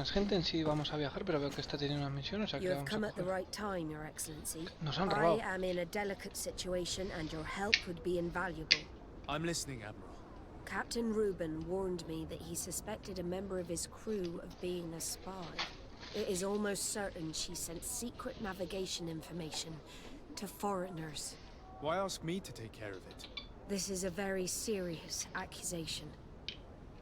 transgente en sí vamos a viajar, pero veo que está teniendo una misión, o sea que You have vamos come a at the coger. right time, Your Excellency. Nos han I robado. am in a delicate situation and your help would be invaluable. I'm listening, Admiral. Captain Reuben warned me that he suspected a member of his crew of being a spy. It is almost certain she sent secret navigation information to foreigners. Why ask me to take care of it? This is a very serious accusation.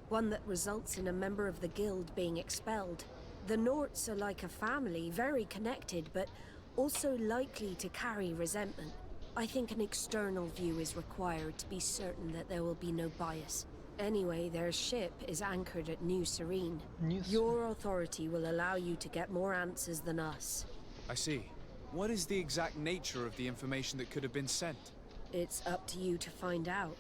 One that results in a member of the guild being expelled. The Norts are like a family, very connected, but also likely to carry resentment. I think an external view is required to be certain that there will be no bias. Anyway, their ship is anchored at New Serene. Your authority will allow you to get more answers than us. I see. What is the exact nature of the information that could have been sent? It's up to you to find out.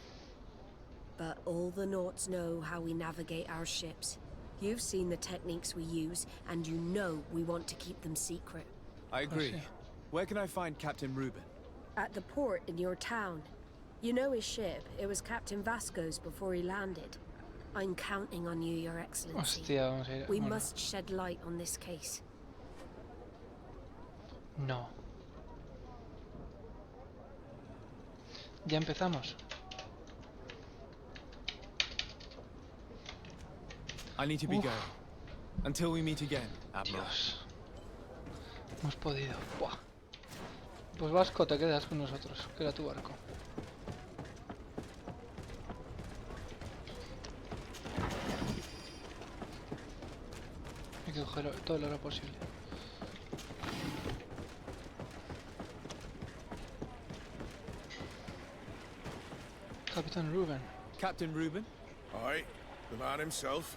But all the Norts know how we navigate our ships. You've seen the techniques we use, and you know we want to keep them secret. I agree. see. Where can I find Captain Reuben? At the port in your town. You know his ship. It was Captain Vasco's before he landed. I'm counting on you, Your Excellency. Hostia, vamos a ir. We Bueno, must shed light on this case. no. Ya empezamos. I need to be Uf. going. Until we meet again, Admiral. Dios. Hemos podido. Buah. Pues Vasco, te quedas con nosotros, que era tu barco. Hay que coger todo el oro posible. Capitán Reuben. Captain Reuben? Aye, the man himself.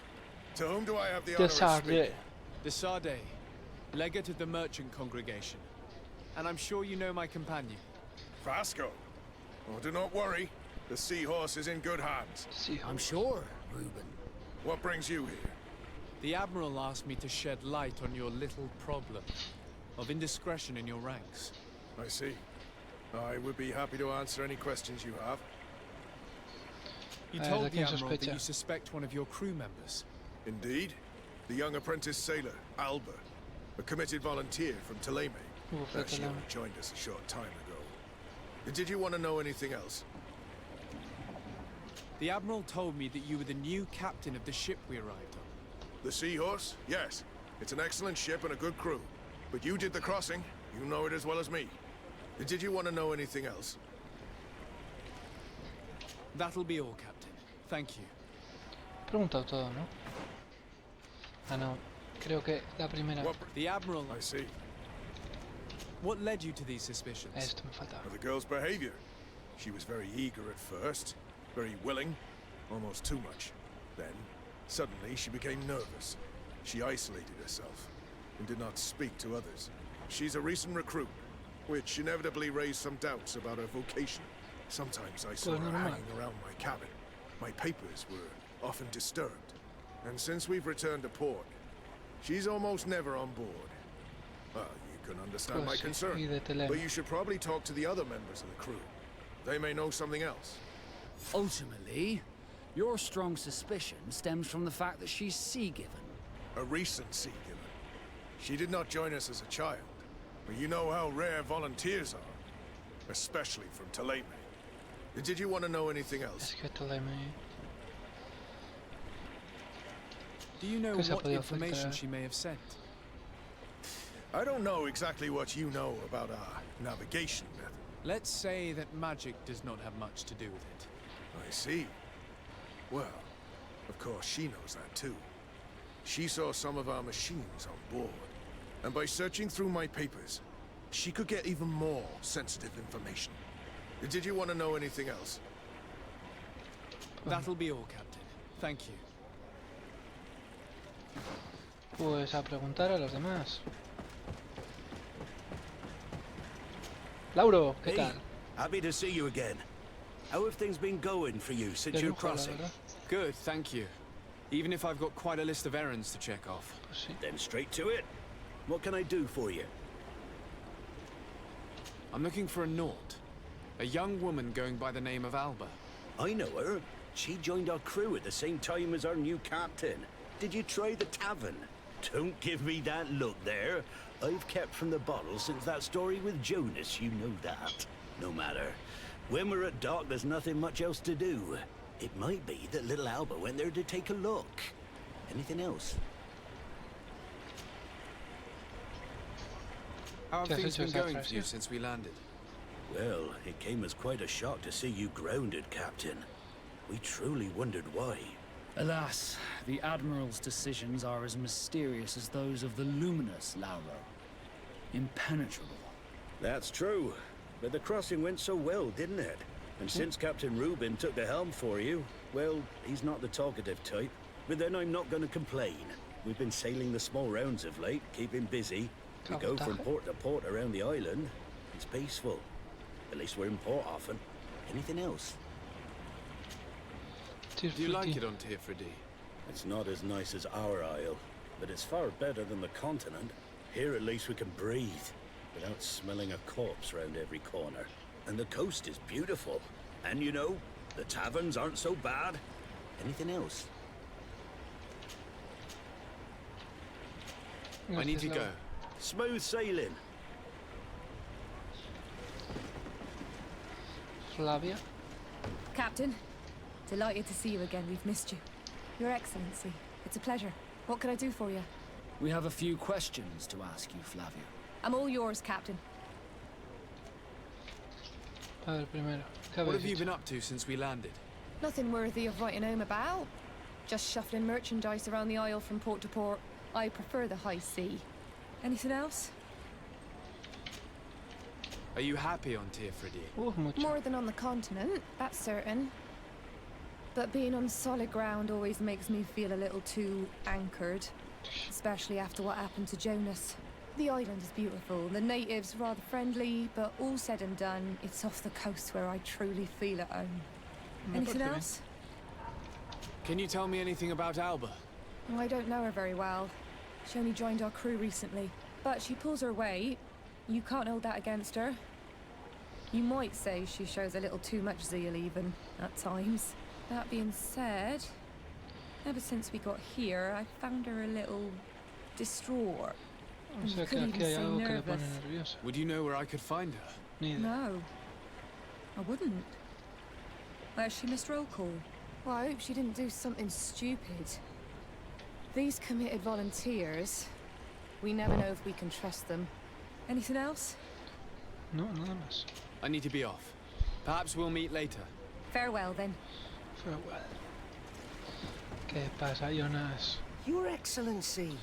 To whom do I have the honor of Desarde. speaking? De Sardet, legate of the merchant congregation. And I'm sure you know my companion. Vasco. Oh, do not worry. The seahorse is in good hands. Sí, I'm sure, Reuben. What brings you here? The Admiral asked me to shed light on your little problem of indiscretion in your ranks. I see. I would be happy to answer any questions you have. You ¿de told the quién Admiral that sospecha? you suspect one of your crew members. Indeed. The young apprentice sailor, Alba. A committed volunteer from Ptolemy. Uf, de She Ptolemy. only joined us a short time ago. Did you want to know anything else? The Admiral told me that you were the new captain of the ship we arrived on. The Seahorse? Yes. It's an excellent ship and a good crew. But you did the crossing. You know it as well as me. Did you want to know anything else? That'll be all, Captain. Thank you. He preguntado todo, ¿no? Ah, no. Creo que la primera. What? The Admiral... I see. What led you to these suspicions? Esto me faltaba. The girl's behavior. She was very eager at first, very willing, almost too much. Then, suddenly, she became nervous. She isolated herself and did not speak to others. She's a recent recruit, which inevitably raised some doubts about her vocation. Sometimes I saw Pues her normal. hanging around my cabin. My papers were often disturbed. And since we've returned to port, she's almost never on board. Well, you can understand my Pues sí, concern. y de Telema. But you should probably talk to the other members of the crew. They may know something else. Ultimately, your strong suspicion stems from the fact that she's sea-given. A recent sea given. She did not join us as a child, but you know how rare volunteers are, especially from Ptolemy. Did you want to know anything else? Es que Ptolemy. Do you know ¿Qué se ha what podido information filtrar? she may have sent? I don't know exactly what you know about our navigation method. Let's say that magic does not have much to do with it. I see. Well, of course she knows that too. She saw some of our machines on board, and by searching through my papers, she could get even more sensitive information. Did you want to know anything else? That'll be all, Captain. Thank you. Pues a preguntar a los demás. Lauro, ¿qué Hey, tal? happy to see you again. How have things been going for you since De your lujo, la crossing? verdad. Good, thank you. Even if I've got quite a list of errands to check off. Pues sí. Then straight to it. What can I do for you? I'm looking for a Naut. A young woman going by the name of Alba. I know her. She joined our crew at the same time as our new captain. Did you try the tavern? Don't give me that look there. I've kept from the bottle since that story with Jonas, you know that. No matter. When we're at dock, there's nothing much else to do. It might be that little Alba went there to take a look. Anything else? How have Yes, things it been was going that for you fresh. since we landed? Well, it came as quite a shock to see you grounded, Captain. We truly wondered why. Alas, the Admiral's decisions are as mysterious as those of the luminous Lauro. Impenetrable. That's true. But the crossing went so well, didn't it? And since Captain Rubin took the helm for you, well, he's not the talkative type. But then I'm not going to complain. We've been sailing the small rounds of late, keeping busy. We go from port to port around the island. It's peaceful. At least we're in port often. Anything else? Do you like it on Tirfridi? It's not as nice as our isle, but it's far better than the continent. Here at least we can breathe, without smelling a corpse round every corner. And the coast is beautiful. And you know, the taverns aren't so bad. Anything else? I need to go. Smooth sailing. Flavia. Captain, delighted to see you again. We've missed you. Your Excellency, it's a pleasure. What can I do for you? We have a few questions to ask you, Flavia. I'm all yours, Captain. A ver, primero. ¿Qué What habéis have you hecho? been up to since we landed? Nothing worthy of writing home about. Just shuffling merchandise around the isle from port to port. I prefer the high sea. Anything else? Are you happy on Tirfridi? Mucho. More than on the continent, that's certain. But being on solid ground always makes me feel a little too anchored. Especially after what happened to Jonas. The island is beautiful, the natives rather friendly, but all said and done, it's off the coast where I truly feel at home. Me Anything parece bien. else? Can you tell me anything about Alba? Oh, I don't know her very well. She only joined our crew recently. But she pulls her weight. You can't hold that against her. You might say she shows a little too much zeal even, at times. That being said, ever since we got here, I found her a little distraught. O sea que Could aquí even hay say algo que le pone nervous. nerviosa. Would you know where I could find her? Ni idea. No, I wouldn't. Where's she missed roll call? Well, I hope she didn't do something stupid. These committed volunteers, we never know if we can trust them. Anything else? No, nada más. I need to be off. Perhaps we'll meet later. Farewell, then. Farewell. ¿Qué pasa, Jonas? Your Excellency,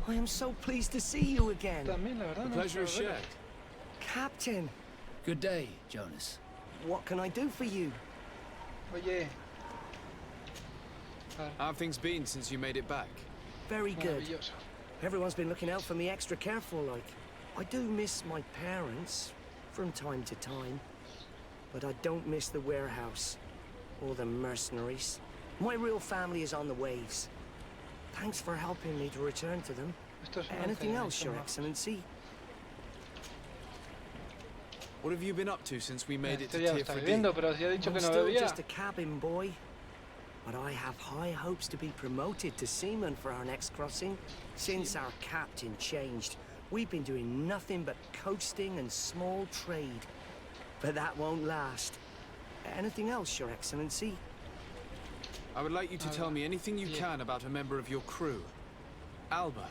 I am so pleased to see you again. También, la verdad, The no pleasure is estaba shared. Captain, Good day, Jonas. what can I do for you? ver. Oye. How have things been since you made it back? Very good. Maravilloso. Everyone's been looking out for me extra careful, like. I do miss my parents from time to time, but I don't miss the warehouse or the mercenaries. My real family is on the waves. Thanks for helping me to return to them. Esto es una Anything antena, else, Your toma. Excellency? What have you been up to since we made it to Esto ya lo está Tirfridi? viendo, pero si ha dicho I'm que no still bebía. just a cabin boy, but I have high hopes to be promoted to seaman for our next crossing. Since our captain changed, we've been doing nothing but coasting and small trade. But that won't last. Anything else, Your Excellency? I would like you to tell me anything you yeah. can about a member of your crew. Alba.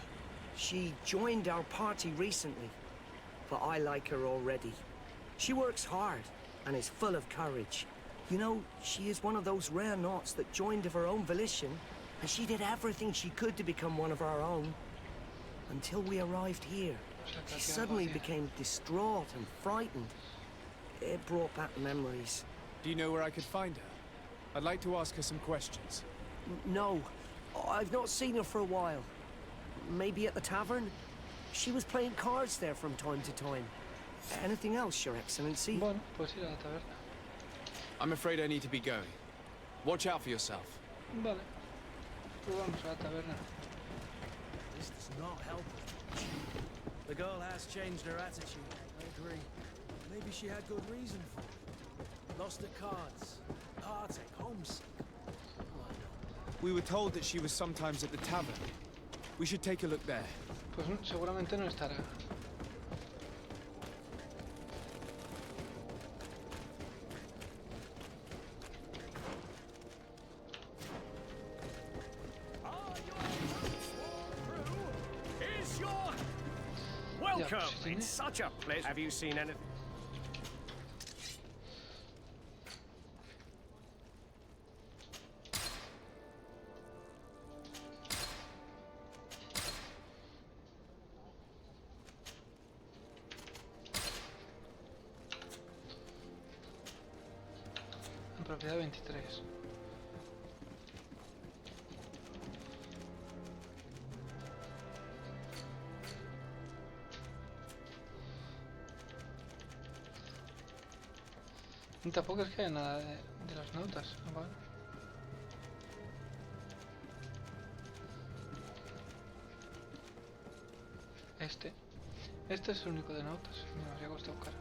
She joined our party recently, but I like her already. She works hard and is full of courage. You know, she is one of those rare nauts that joined of her own volition, and she did everything she could to become one of our own. Until we arrived here, she suddenly became distraught and frightened. It brought back memories. Do you know where I could find her? I'd like to ask her some questions. No, I've not seen her for a while. Maybe at the tavern? She was playing cards there from time to time. Anything else, Your Excellency? Bueno, pues ir a la taberna. I'm afraid I need to be going. Watch out for yourself. Vale. Pues vamos a la taberna. This does not help us. The girl has changed her attitude. I agree. Maybe she had good reason for it. Lost her cards. Heartache, homesick. We were told that she was sometimes at the tavern. We should take a look there. Pues seguramente no estará. Welcome. Yeah, It's such a pleasure. Have you seen anything? En propiedad 23. Y tampoco es que haya nada de los nautas, ¿no? Vale. Este es el único de nautas, me habría costado buscar.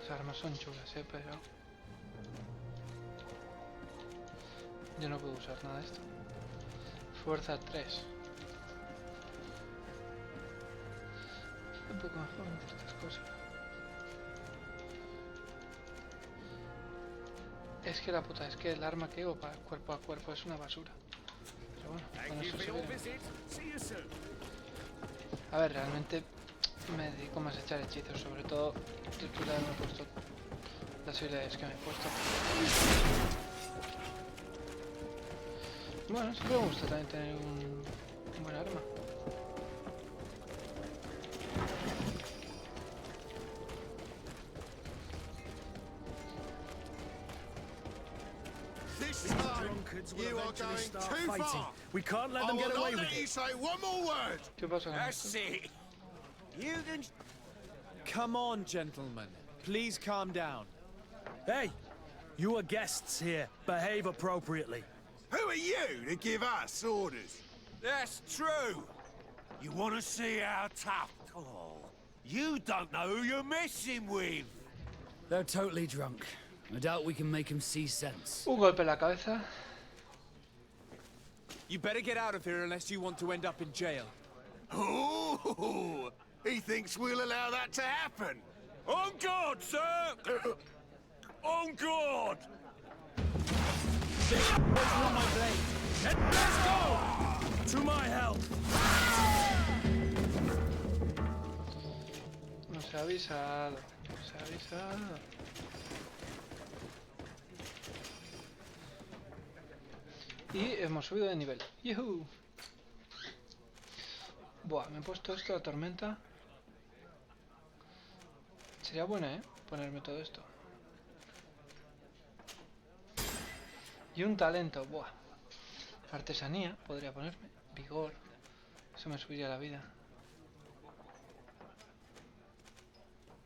Las armas son chulas, pero yo no puedo usar nada de esto. Fuerza 3. Un poco mejor de estas cosas. Es que la puta, es que el arma que llevo para cuerpo a cuerpo es una basura. Pero bueno, con eso se ve. A ver, realmente me dedico más a echar hechizos, sobre todo triturar me he puesto las habilidades que me he puesto. Bueno, siempre me gusta también tener un buen arma. This time, you are going too far. We can't let I them will get away not with let you it. say one more word. ¿Qué pasa con That's esto? it. You can. Come on, gentlemen. Please calm down. Hey, you are guests here. Behave appropriately. Who are you to give us orders? That's true. You want to see how tough? Oh, you don't know who you're messing with. They're totally drunk. I doubt we can make him see sense. Un golpe en la cabeza. You better get out of here unless you want to end up in jail. Ooh, he thinks we'll allow that to happen. On guard, sir. On guard. Let's go! To my help! No se ha avisado. No se ha avisado. Y hemos subido de nivel. ¡Yuhu! Buah, me he puesto esto, la tormenta. Sería buena, ponerme todo esto. Y un talento, buah. Artesanía, podría ponerme. Vigor. Eso me subiría la vida.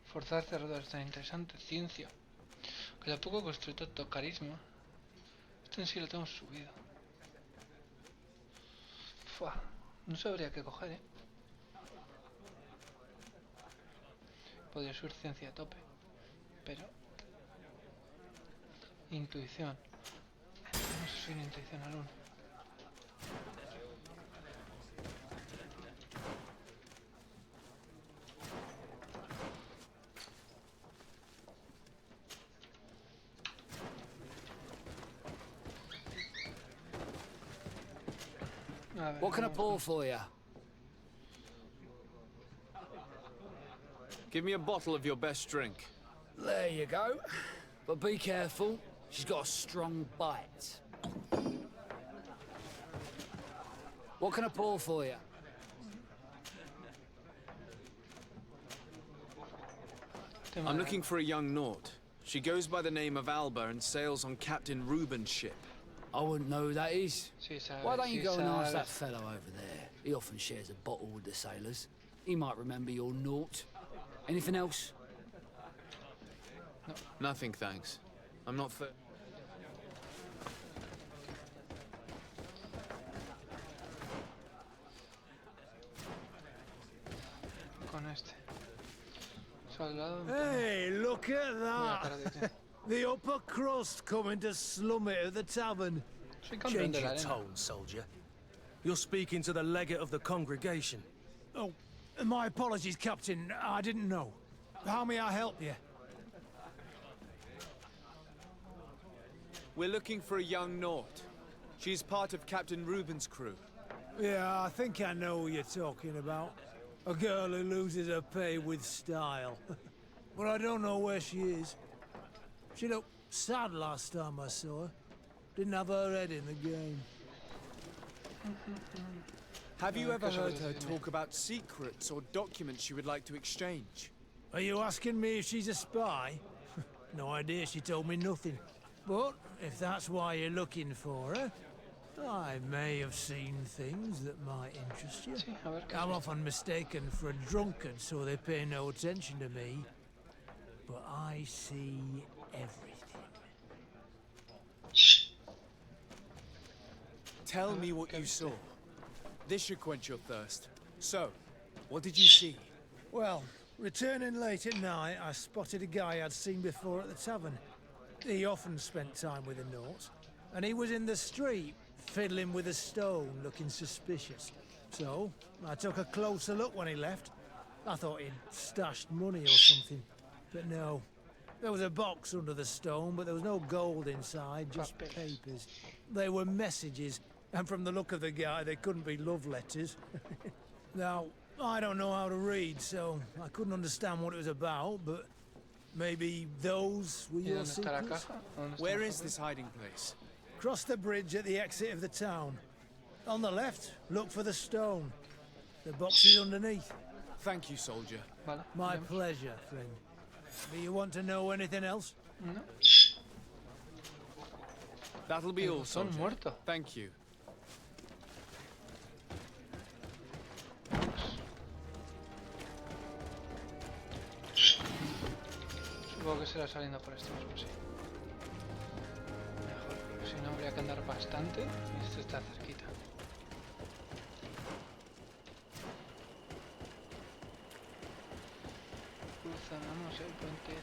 Forzar cerradores, tan interesante. Ciencia. Que tampoco construí todo. Carisma. Esto en sí lo tengo subido. Fua. No sabría qué coger, Podría subir ciencia a tope. Pero... Intuición. No sé si una intuición al 1. What can I pour for you? Give me a bottle of your best drink. There you go. But be careful. She's got a strong bite. What can I pour for you? I'm looking for a young Naut. She goes by the name of Alba and sails on Captain Reuben's ship. I wouldn't know who that is. Sí, sabes, Why don't you sí, go and ask sabes. that fellow over there? He often shares a bottle with the sailors. He might remember your Naut. Anything else? Nothing, thanks. I'm not Con este. para el lado. Hey, look at Mira, that! cara de que- The upper crust coming to slum it at the tavern. Soy campeón Change de la your arena. tone, soldier. You're speaking to the legate of the congregation. Oh, my apologies, Captain. I didn't know. How may I help you? We're looking for a young Naut. She's part of Captain Reuben's crew. Yeah, I think I know who you're talking about. A girl who loses her pay with style. But I don't know where she is. She looked sad last time I saw her. Didn't have her head in the game. Have you ever ¿Qué heard sabes her decirme? talk about secrets or documents she would like to exchange? Are you asking me if she's a spy? No idea, she told me nothing. But if that's why you're looking for her, I may have seen things that might interest you. Sí, a ver qué I'm es. often mistaken for a drunkard, so they pay no attention to me. But I see everything. Tell me what you saw. This should quench your thirst. So, what did you see? Well, returning late at night, I spotted a guy I'd seen before at the tavern. He often spent time with the Nauts, and he was in the street, fiddling with a stone, looking suspicious. So, I took a closer look when he left. I thought he'd stashed money or something, but no. There was a box under the stone, but there was no gold inside, just papers. They were messages, and from the look of the guy, they couldn't be love letters. Now, I don't know how to read, so I couldn't understand what it was about, but maybe those were ¿Y your dónde está la secrets? caja? ¿Dónde está Where la is caja? this hiding place? Cross the bridge at the exit of the town. On the left, look for the stone. The box is underneath. Thank you, soldier. Vale, My iremos. pleasure, friend. Do you want to know anything else? No. That'll be El all, botón soldier. muerto. Thank you. Supongo que será saliendo por esto mismo, sí. Mejor, porque si no habría que andar bastante. Y esto está cerquita. Cruzamos el puente.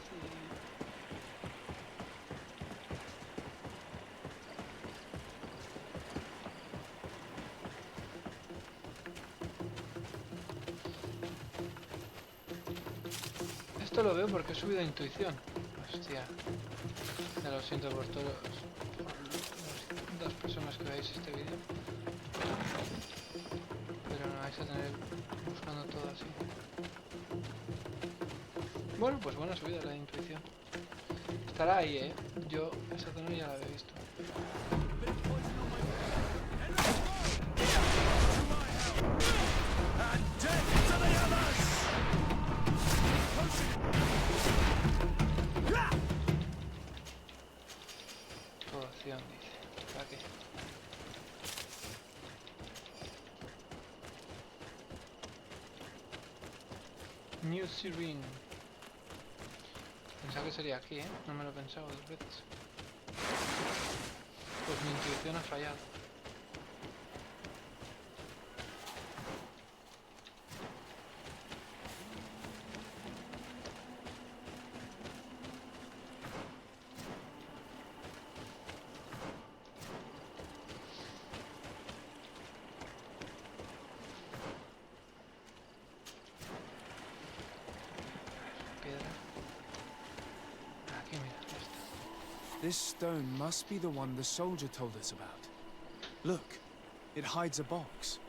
Esto lo veo porque he subido a intuición. Hostia. Ya lo siento por todos las dos personas que veáis este vídeo. Pero no vais a tener buscando todo así. Bueno, pues buena subida la de intuición. Estará ahí, Yo esa zona ya la había visto. Población, dice. ¿Para qué? New Serene. Pensaba que sería aquí, No me lo he pensado dos veces. Pues mi intuición ha fallado. Piedra. Aquí, mira, ya está. This stone must be the one the soldier told us about. Look, it hides a box.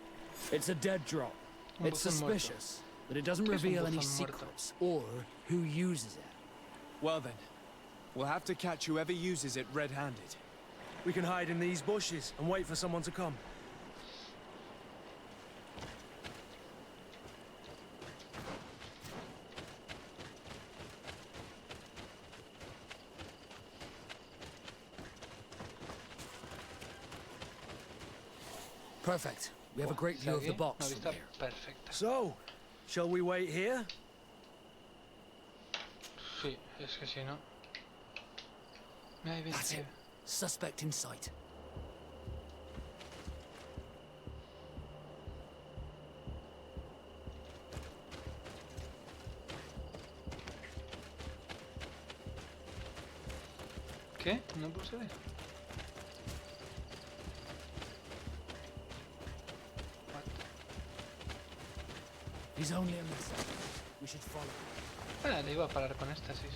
It's a dead drop. Un It's buzón muerto. suspicious, but it doesn't ¿Qué es un reveal any buzón muerto? secrets or who uses it. Well then, we'll have to catch whoever uses it red-handed. We can hide in these bushes and wait for someone to come. Perfect. We have a great view of the Aquí, box una from vista here. perfecta. So, shall we wait here? Sí, es que si no... Mira, ahí viene, That's it. Suspect in sight. ¿Qué? No puse. He's only a messenger. We should follow. Ah, le iba a parar con esta, sí.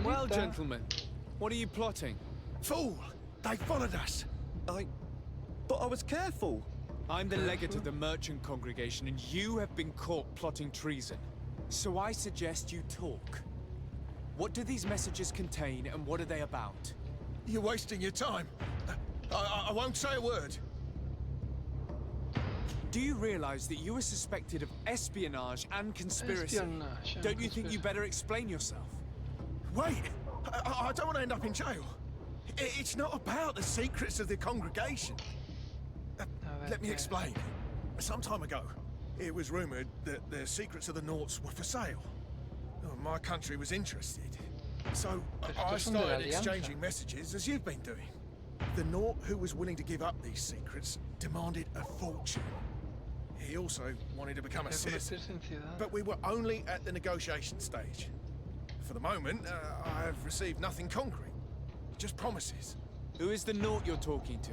Well, gentlemen, what are you plotting? Fool! They followed us! But I was careful. I'm the legate of the merchant congregation, and you have been caught plotting treason. So I suggest you talk. What do these messages contain, and what are they about? You're wasting your time. I won't say a word. Do you realize that you are suspected of espionage and conspiracy? Espionaje. Don't you think you better explain yourself? Wait! I don't want to end up in jail. It's not about the secrets of the congregation. Let me explain. Some time ago, it was rumored that the secrets of the Nauts were for sale. My country was interested. So I started exchanging messages as you've been doing. The Naut who was willing to give up these secrets demanded a fortune. He also wanted to become a citizen. But we were only at the negotiation stage. For the moment, I have received nothing concrete. Just promises. Who is the Naut you're talking to?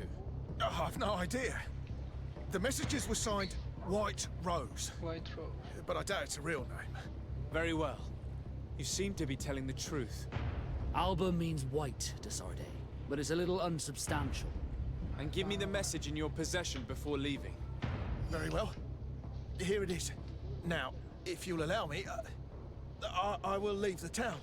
I've no idea. The messages were signed White Rose. White Rose. But I doubt it's a real name. Very well. You seem to be telling the truth. Alba means white to Sarde, but it's a little unsubstantial. And give me the message in your possession before leaving. Very well. Here it is. Now, if you'll allow me, I will leave the town.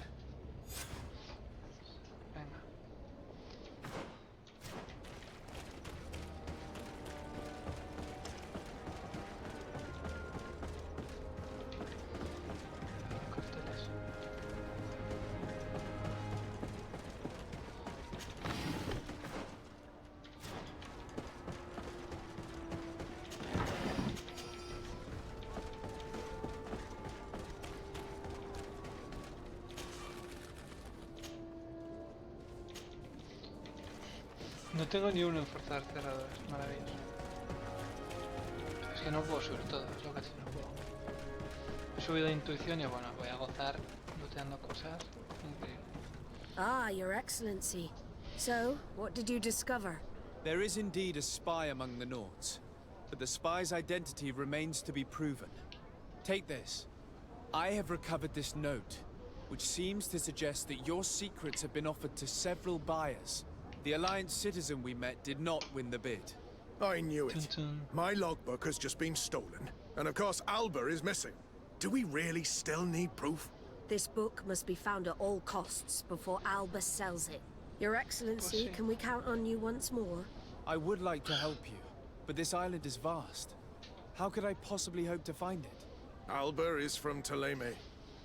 No tengo ni uno en forzar cerradores, maravilloso. Es que no puedo subir todo, es lo que sí no puedo. He subido intuición y bueno, voy a gozar looteando cosas. Increíble. Ah, Your Excellency. So, what did you discover? There is indeed a spy among the Nauts, but the spy's identity remains to be proven. Take this. I have recovered this note, which seems to suggest that your secrets have been offered to several buyers. The Alliance citizen we met did not win the bid. I knew it. Dun dun. My logbook has just been stolen, and of course Alba is missing. Do we really still need proof? This book must be found at all costs before Alba sells it. Your Excellency, can we count on you once more? I would like to help you, but this island is vast. How could I possibly hope to find it? Alba is from Teleme.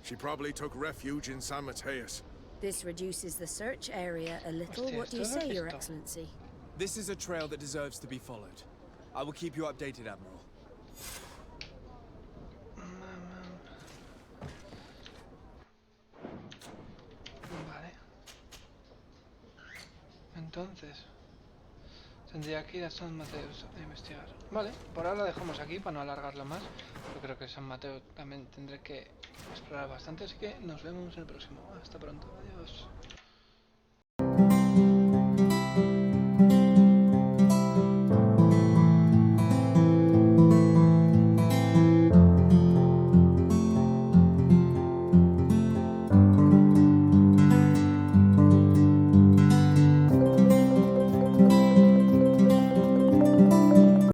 She probably took refuge in San Mateus. This reduces the search area a little. Hostia, What do you esto say, es Your esto. Excellency? This is a trail that deserves to be followed. I will keep you updated, Admiral. Vale. Entonces, tendría que ir a San Mateo a investigar. Vale, por ahora dejamos aquí para no alargarlo más. Yo creo que San Mateo también tendré que explorar bastante, así que nos vemos en el próximo. Hasta pronto, adiós.